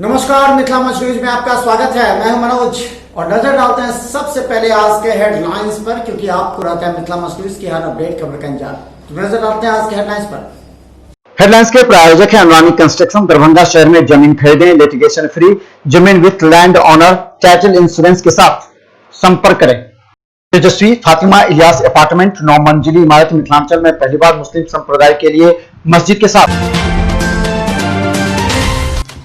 नमस्कार, मिथिला मंच न्यूज में आपका स्वागत है। मैं हूं मनोज और नजर डालते हैं सबसे पहले आज के हेडलाइंस पर, क्योंकि आपको रहता है मिथिला मंच न्यूज की हर अपडेट खबर का इंतजार। तो नजर डालते हैं आज के हेडलाइंस पर। हेडलाइंस के प्रायोजक है अनुरानी कंस्ट्रक्शन। दरभंगा शहर में जमीन खरीदें लिटिगेशन फ्री, जमीन with land owner title insurance के साथ संपर्क करें। तेजस्वी फातिमा इलियास अपार्टमेंट 9 मंजिली इमारत मिथिलांचल में पहली बार मुस्लिम संप्रदाय के लिए मस्जिद के साथ।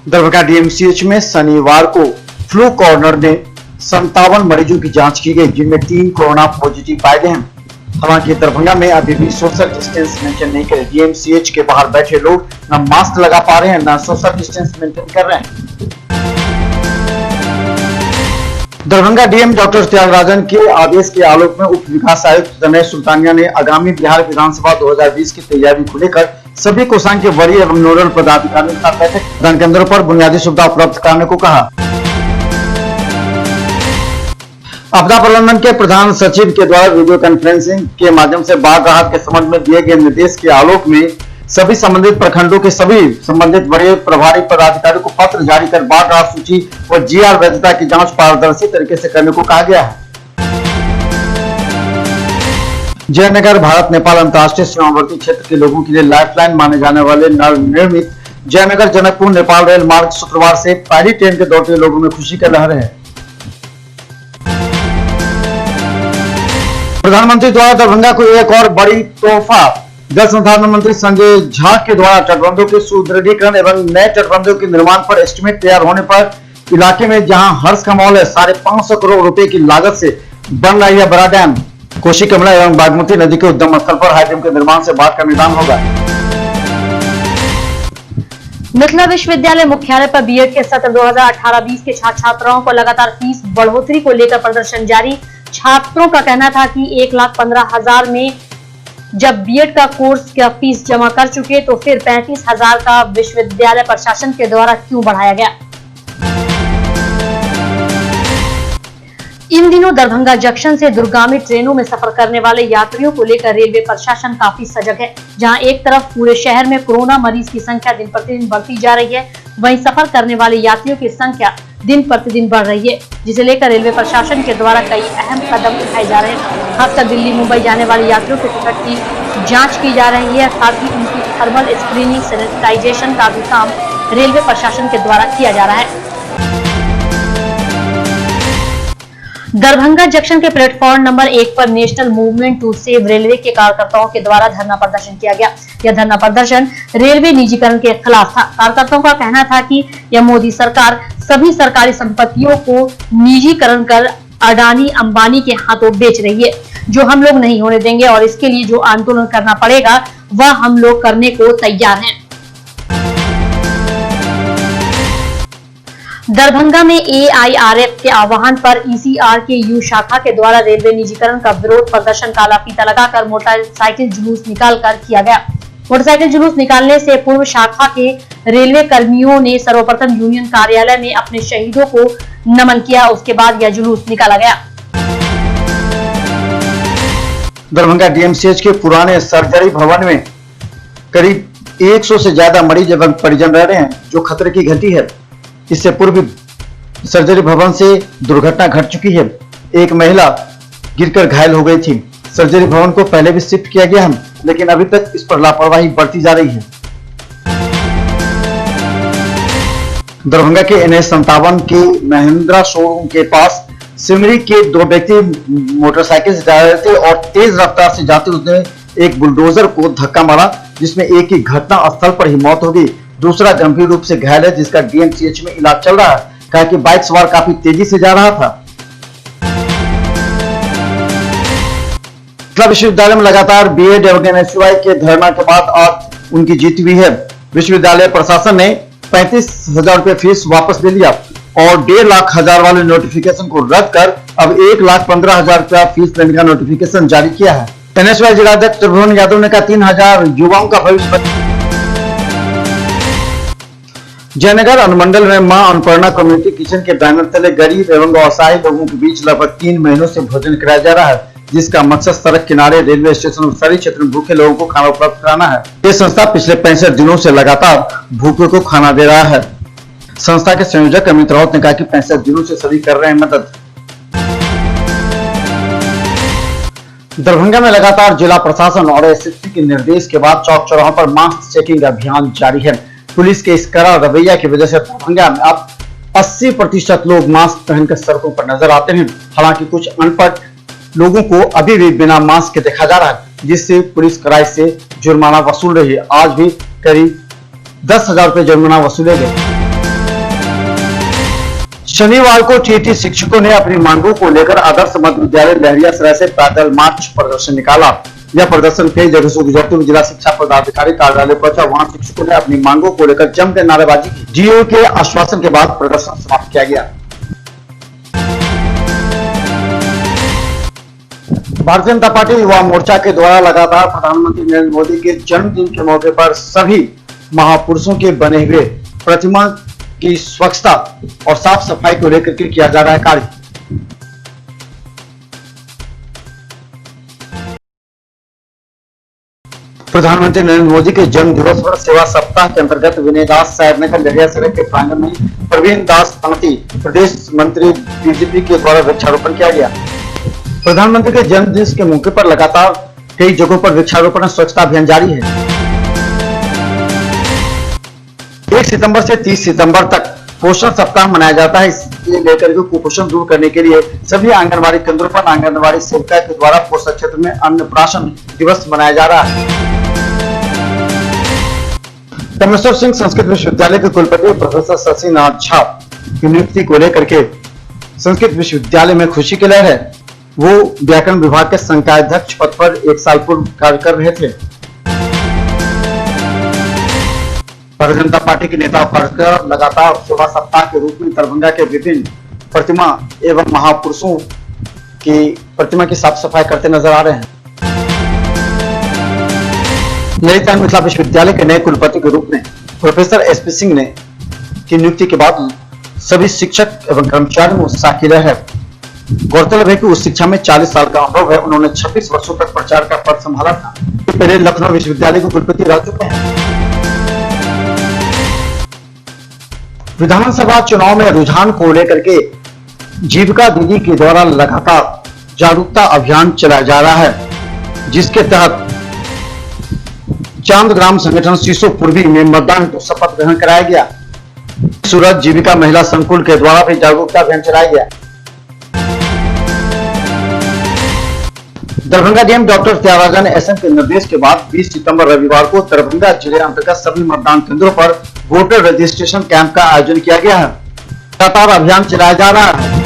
दरभंगा डीएमसीएच में शनिवार को फ्लू कॉर्नर में 57 मरीजों की जांच की गई, जिनमें 3 कोरोना पॉजिटिव पाए गए हैं। हालांकि दरभंगा में अभी भी सोशल डिस्टेंस मेंटेन नहीं करे। डीएमसीएच के बाहर बैठे लोग न मास्क लगा पा रहे हैं, न सोशल डिस्टेंस मेंटेन कर रहे हैं। दरभंगा डीएम डॉक्टर त्यागराजन के आदेश के आलोक में उप विकास आयुक्त रमेश सुल्तानिया ने आगामी बिहार विधानसभा 2020 की तैयारी को लेकर सभी कोषांग के वरीय एवं नोडल पदाधिकारियों के साथ बैठक मतदान केंद्रों पर बुनियादी सुविधा उपलब्ध कराने को कहा। आपदा प्रबंधन के प्रधान सचिव के द्वारा वीडियो कॉन्फ्रेंसिंग के माध्यम से बाढ़ राहत के संबंध में दिए गए निर्देश के आलोक में सभी संबंधित प्रखंडों के सभी संबंधित वरीय प्रभारी पदाधिकारियों को पत्र जारी कर बाढ़ राहत सूची व जीआर वैधता की जांच पारदर्शी तरीके से करने को कहा गया है। जयनगर भारत नेपाल अंतर्राष्ट्रीय सीमावर्ती क्षेत्र के लोगों के लिए लाइफलाइन माने जाने वाले नवनिर्मित जयनगर जनकपुर नेपाल रेल मार्ग शुक्रवार से पहली ट्रेन के दौड़ते लोगों में खुशी का लहर है। प्रधानमंत्री द्वारा दरभंगा को एक और बड़ी तोहफा। जल संसाधन मंत्री संजय झा के द्वारा तटबंधों के सुदृढ़ीकरण एवं नए तटबंधों के निर्माण पर एस्टीमेट तैयार होने पर इलाके में जहां हर्ष का माहौल है, 550 करोड़ रुपए की लागत से बन रही है बड़ा डैम। कोसी कमला एवं बागमती नदी के उद्गम स्थल पर हाईडैम के निर्माण से बाढ़ का निदान होगा। मिथिला विश्वविद्यालय मुख्यालय पर बीएड के सत्र 2018-20 के छात्र छात्राओं को लगातार फीस बढ़ोतरी को लेकर प्रदर्शन जारी। छात्रों का कहना था कि 1,15,000 में जब बीएड का कोर्स का फीस जमा कर चुके तो फिर 35,000 का विश्वविद्यालय प्रशासन के द्वारा क्यों बढ़ाया गया। इन दिनों दरभंगा जंक्शन से दुर्गामी ट्रेनों में सफर करने वाले यात्रियों को लेकर रेलवे प्रशासन काफी सजग है। जहां एक तरफ पूरे शहर में कोरोना मरीज की संख्या दिन प्रतिदिन बढ़ती जा रही है, वहीं सफर करने वाले यात्रियों की संख्या दिन प्रतिदिन बढ़ रही है, जिसे लेकर रेलवे प्रशासन के द्वारा कई अहम कदम उठाए जा रहे हैं। खासकर दिल्ली मुंबई जाने वाले यात्रियों के टिकट की जाँच की जा रही है, साथ ही उनकी थर्मल स्क्रीनिंग सैनिटाइजेशन का भी काम रेलवे प्रशासन के द्वारा किया जा रहा है। दरभंगा जंक्शन के प्लेटफॉर्म नंबर 1 पर national movement to save railway के कार्यकर्ताओं के द्वारा धरना प्रदर्शन किया गया। यह धरना प्रदर्शन रेलवे निजीकरण के खिलाफ था। कार्यकर्ताओं का कहना था कि यह मोदी सरकार सभी सरकारी संपत्तियों को निजीकरण कर अडानी अंबानी के हाथों बेच रही है, जो हम लोग नहीं होने देंगे और इसके लिए जो आंदोलन करना पड़ेगा वह हम लोग करने को तैयार हैं। दरभंगा में एआईआरएफ के आह्वान पर ईसीआर के यू शाखा के द्वारा रेलवे निजीकरण का विरोध प्रदर्शन काला फीता लगाकर मोटरसाइकिल जुलूस निकालकर किया गया। मोटरसाइकिल जुलूस निकालने से पूर्व शाखा के रेलवे कर्मियों ने सर्वप्रथम यूनियन कार्यालय में अपने शहीदों को नमन किया। उसके बाद यह जुलूस निकाला गया। दरभंगा डीएमसीएच के पुराने सर्जरी भवन में करीब 100 से ज्यादा मरीज एवं परिजन रह रहे हैं, जो खतरे की घंटी है। इससे पूर्व सर्जरी भवन से दुर्घटना घट चुकी है। एक महिला गिरकर घायल हो गई थी। सर्जरी भवन को पहले भी शिफ्ट किया गया है, लेकिन अभी तक इस पर लापरवाही बढ़ती जा रही है। दरभंगा के NH57 के महिंद्रा शोरूम के पास सिमरी के 2 व्यक्ति मोटरसाइकिल से जा रहे थे और तेज रफ्तार से जाते उसने एक बुलडोजर को धक्का मारा, जिसमें एक की घटना स्थल पर ही मौत हो गई। दूसरा गंभीर रूप से घायल है, जिसका डीएमसीएच में इलाज चल रहा है। कहा कि बाइक सवार काफी तेजी से जा रहा था। विश्वविद्यालय में लगातार बीएड एवं एनएसयूआई के धरना के बाद आज उनकी जीत हुई है। विश्वविद्यालय प्रशासन ने 35,000 रुपए फीस वापस ले लिया और 1,50,000 वाले नोटिफिकेशन को रद्द कर अब 1,15,000 रुपया फीस लेने का नोटिफिकेशन जारी किया है। एनएसयूआई जिलाध्यक्ष त्रिभुवन यादव ने कहा 3,000 युवाओं का भविष्य। जयनगर अनुमंडल में मां अन्नपूर्णा कम्युनिटी किचन के बैनर तले गरीब एवं असहाय लोगों के बीच लगभग 3 महीनों से भोजन कराया जा रहा है, जिसका मकसद सड़क किनारे, रेलवे स्टेशन और शहरी क्षेत्र में भूखे लोगों को खाना उपलब्ध कराना है। ये संस्था पिछले 65 दिनों से लगातार भूखे को खाना दे रहा है। संस्था के संयोजक अमित राउत ने कहा कि 65 दिनों से सभी कर रहे हैं मदद। दरभंगा में लगातार जिला प्रशासन और एसएसपी के निर्देश के बाद चौक चौराहों पर मास्क चेकिंग अभियान जारी है। पुलिस के इस कड़ा रवैया की वजह से दरभंगा में अब 80% लोग मास्क पहनकर सड़कों पर नजर आते हैं। हालांकि कुछ अनपढ़ लोगों को अभी भी बिना मास्क के देखा जा रहा है, जिससे पुलिस कड़ाई से जुर्माना वसूल रही है। आज भी करीब 10,000 रुपए जुर्माना वसूले गए। शनिवार को टीटी शिक्षकों ने अपनी मांगों को लेकर आदर्श मध्य विद्यालय लहरियासराय से पैदल मार्च प्रदर्शन निकाला। यह प्रदर्शन कई जगह से गुजरते हुए जिला शिक्षा पदाधिकारी कार्यालय पहुंचा। वहां शिक्षकों ने अपनी मांगों को लेकर जमकर नारेबाजी की। डीओ के आश्वासन के बाद प्रदर्शन समाप्त किया गया। भारतीय जनता पार्टी युवा मोर्चा के द्वारा लगातार प्रधानमंत्री नरेंद्र मोदी के जन्मदिन के मौके पर सभी महापुरुषों के बने हुए प्रतिमा की स्वच्छता और साफ सफाई को लेकर के किया जा रहा है कार्य। प्रधानमंत्री नरेंद्र मोदी के जन्म दिवस पर सेवा सप्ताह के अंतर्गत विनय दास साहब नगर लहरियासराय के प्रांगण में प्रवीण दास तांती प्रदेश मंत्री बीजेपी के द्वारा वृक्षारोपण किया गया। प्रधानमंत्री के जन्मदिन के मौके पर लगातार कई जगहों पर वृक्षारोपण और स्वच्छता अभियान जारी है। 1 सितंबर से 30 सितंबर तक पोषण सप्ताह मनाया जाता है। इसके लेकर के कुपोषण दूर करने के लिए सभी आंगनबाड़ी केंद्रों पर आंगनबाड़ी सेविका के द्वारा पोषण क्षेत्र में अन्नप्राशन दिवस मनाया जा रहा है। कमेश्वर सिंह संस्कृत विश्वविद्यालय के कुलपति प्रोफेसर शशिनाथ झा की नियुक्ति को लेकर के संस्कृत विश्वविद्यालय में खुशी की लहर है। वो व्याकरण विभाग के संकायाध्यक्ष पद पर 1 साल पूर्व कार्य कर रहे थे। भारतीय जनता पार्टी के नेता और कार्यकर्ता लगातार सेवा सप्ताह के रूप में दरभंगा के विभिन्न प्रतिमा एवं महापुरुषों की प्रतिमा की साफ सफाई करते नजर आ रहे हैं। ललिता मिथिला विश्वविद्यालय के नए कुलपति के रूप में प्रोफेसर एसपी सिंह ने की नियुक्ति के बाद सभी शिक्षक एवं कर्मचारियों में उत्साह की लहर है। गौरतलब है कि उस शिक्षा में 40 साल का अनुभव है। उन्होंने 26 वर्षों तक प्रचार का पद संभाला था। पहले लखनऊ विश्वविद्यालय के कुलपति रह चुके हैं। विधानसभा चुनाव में रुझान को लेकर के जीविका दीदी के द्वारा लगातार जागरूकता अभियान चलाया जा रहा है, जिसके तहत चांद ग्राम संगठन सीसो पूर्वी में मतदान हेतु शपथ ग्रहण कराया गया। सूरत जीविका महिला संकुल के द्वारा भी जागरूकता अभियान चलाया गया। Darbhanga DM doctor Tyagarajan SM के निर्देश के बाद 20 सितंबर रविवार को दरभंगा जिले अंतर्गत सभी मतदान केंद्रों पर वोटर रजिस्ट्रेशन कैंप का आयोजन किया गया है। लगातार अभियान चलाया जा रहा है।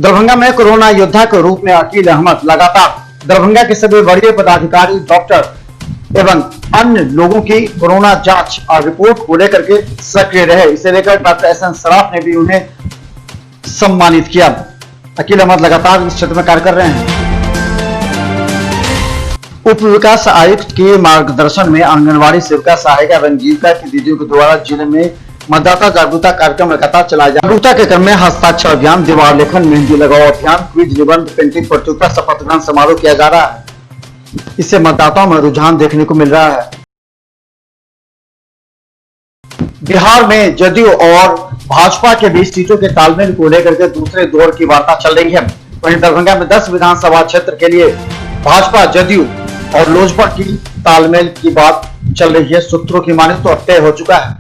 दरभंगा में कोरोना योद्धा के रूप में अकील अहमद लगातार दरभंगा के सभी वरीय पदाधिकारी, डॉक्टर एवं अन्य लोगों की कोरोना जांच और रिपोर्ट को लेकर के सक्रिय रहे। इसे लेकर डॉक्टर एसएन सराफ ने भी उन्हें सम्मानित किया। अकील अहमद लगातार इस क्षेत्र में कार्य कर रहे हैं। उप विकास आयुक्त के मार्गदर्शन में आंगनबाड़ी सेविका, सहायिका एवं जीविका की दीदियों के द्वारा जिले में मतदाता जागरूकता कार्यक्रम लगातार चलाया जा। जागरूकता के क्रम में हस्ताक्षर अभियान, दीवार लेखन, मेहंदी लगाओ अभियान, क्विज, निबंध, पेंटिंग प्रतियोगिता, शपथ ग्रहण समारोह किया जा रहा है। इससे मतदाताओं में रुझान देखने को मिल रहा है। बिहार में जदयू और भाजपा के बीच सीटों के तालमेल को लेकर के दूसरे दौर की वार्ता चल रही है। वहीं दरभंगा में 10 विधानसभा क्षेत्र के लिए भाजपा, जदयू और लोजपा की तालमेल की बात चल रही है। सूत्रों की माने तो तय हो चुका है।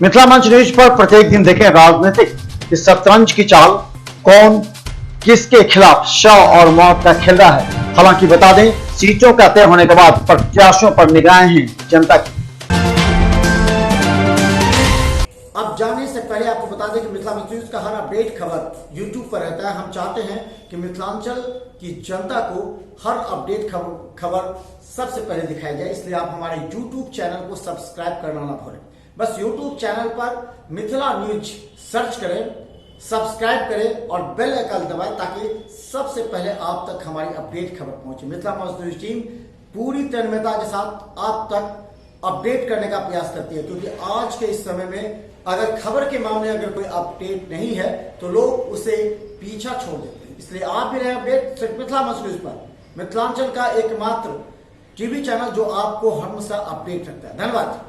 मिथिला मंच न्यूज पर प्रत्येक दिन देखें राजनीतिक इस शतरंज की चाल, कौन किसके खिलाफ श और मौत का खेल रहा है। हालांकि बता दें, सीटों का तय होने के बाद प्रत्याशियों पर निगाहें हैं जनता की। अब जाने से पहले आपको बता दें कि मिथिला मंच न्यूज का हर अपडेट खबर यूट्यूब पर रहता है। हम चाहते हैं कि मिथिलांचल की जनता को हर अपडेट खबर सबसे पहले दिखाई जाए, इसलिए आप हमारे यूट्यूब चैनल को सब्सक्राइब करना ना भूलें। बस यूट्यूब चैनल पर मिथिला न्यूज सर्च करें, सब्सक्राइब करें और बेल आइकन दबाएं ताकि सबसे पहले आप तक हमारी अपडेट खबर पहुंचे। मिथिला मंच न्यूज टीम पूरी तन्मयता के साथ आप तक अपडेट करने का प्रयास करती है, क्योंकि आज के इस समय में अगर खबर के मामले अगर कोई अपडेट नहीं है तो लोग उसे पीछा छोड़ देते हैं। इसलिए आप भी रहे अपडेट सिर्फ मिथिला मंच न्यूज पर, मिथिलांचल का एकमात्र टीवी चैनल जो आपको हमेशा अपडेट रखता है। धन्यवाद।